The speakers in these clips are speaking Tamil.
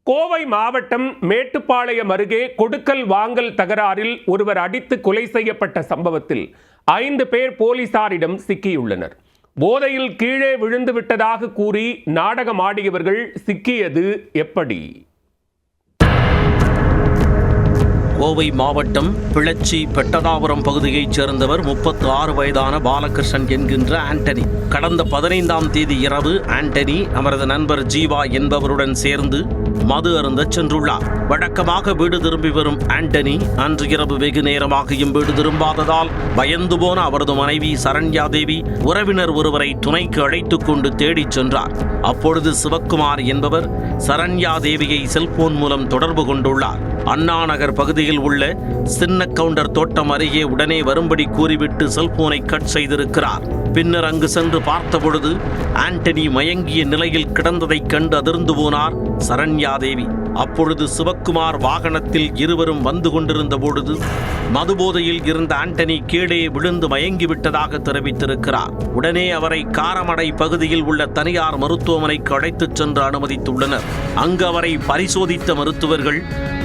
கோவை மாவட்டம் மேட்டுப்பாளையம் அருகே கொடுக்கல் வாங்கல் தகராறில் ஒருவர் அடித்து கொலை செய்யப்பட்ட சம்பவத்தில் 5 பேர் போலீசாரிடம் சிக்கியுள்ளனர். போதையில் கீழே விழுந்து விட்டதாக கூறி நாடகமாடியவர்கள் சிக்கியது எப்படி? கோவை மாவட்டம் பிளச்சி பெட்டதாபுரம் பகுதியைச் சேர்ந்தவர் 36 வயதான பாலகிருஷ்ணன் என்கின்ற ஆண்டனி. கடந்த 15ஆம் தேதி இரவு ஆண்டனி அவரது நண்பர் ஜீவா என்பவருடன் சேர்ந்து மது அருந்த சென்றுள்ளார். வழக்கமாக வீடு திரும்பி வரும் ஆண்டனி அன்று இரவு வெகு நேரமாகியும் வீடு திரும்பாததால் பயந்து போன அவரது மனைவி சரண்யா தேவி உறவினர் ஒருவரை துணைக்கு அழைத்துக் கொண்டு தேடிச் சென்றார். அப்பொழுது சிவக்குமார் என்பவர் சரண்யா தேவியை செல்போன் மூலம் தொடர்பு கொண்டுள்ளார். அண்ணா நகர் பகுதியில் உள்ள சின்ன கவுண்டர் தோட்டம் அருகே உடனே வரும்படி கூறிவிட்டு செல்போனை கட் செய்திருக்கிறார். பின்னர் அங்கு சென்று பார்த்தபொழுது ஆண்டனி மயங்கிய நிலையில் கிடந்ததைக் கண்டு அதிர்ந்து போனார் சரண்யா தேவி. அப்பொழுது சிவக்குமார் வாகனத்தில் இருவரும் வந்து கொண்டிருந்த பொழுது மதுபோதையில் இருந்த ஆண்டனி கீழே விழுந்து மயங்கிவிட்டதாக தெரிவித்திருக்கிறார். உடனே அவரை காரமடை பகுதியில் உள்ள தனியார் மருத்துவமனைக்கு அழைத்துச் சென்று அனுமதித்துள்ளனர். அங்கு அவரை பரிசோதித்த மருத்துவர்கள்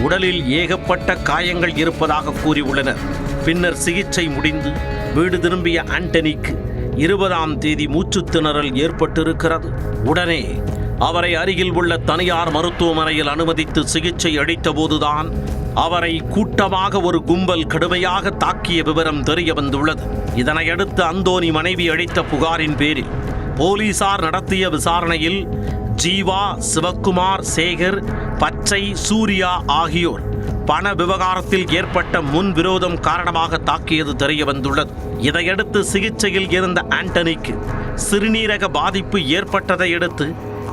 உடலில் ஏகப்பட்ட காயங்கள் இருப்பதாக கூறியுள்ளனர். பின்னர் சிகிச்சை முடிந்து வீடு திரும்பிய ஆண்டனிக்கு 20ஆம் தேதி மூச்சுத்திணறல் ஏற்பட்டிருக்கிறது. உடனே அவரை அருகில் உள்ள தனியார் மருத்துவமனையில் அனுமதித்து சிகிச்சை அளித்த போதுதான் அவரை கூட்டமாக ஒரு கும்பல் கடுமையாக தாக்கிய விவரம் தெரிய வந்துள்ளது. இதனையடுத்து அந்தோனி மனைவி அளித்த புகாரின் பேரில் போலீசார் நடத்திய விசாரணையில் ஜீவா, சிவக்குமார், சேகர், பச்சை, சூர்யா ஆகியோர் பண விவகாரத்தில் ஏற்பட்ட முன் விரோதம் காரணமாக தாக்கியது தெரிய வந்துள்ளது. இதையடுத்து சிகிச்சையில் இருந்த ஆண்டனிக்கு சிறுநீரக பாதிப்பு ஏற்பட்டதை அடுத்து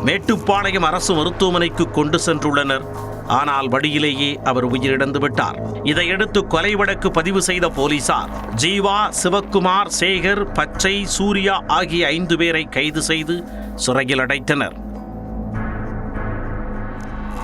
மேட்டுப்பாளையம் அரசு மருத்துவமனைக்கு கொண்டு சென்றுள்ளனர். ஆனால் வழியிலேயே அவர் உயிரிழந்து விட்டார். இதையடுத்து கொலை வழக்கு பதிவு செய்த போலீசார் ஜீவா, சிவக்குமார், சேகர், பச்சை, சூர்யா ஆகிய 5 பேரை கைது செய்து சிறையில் அடைத்தனர்.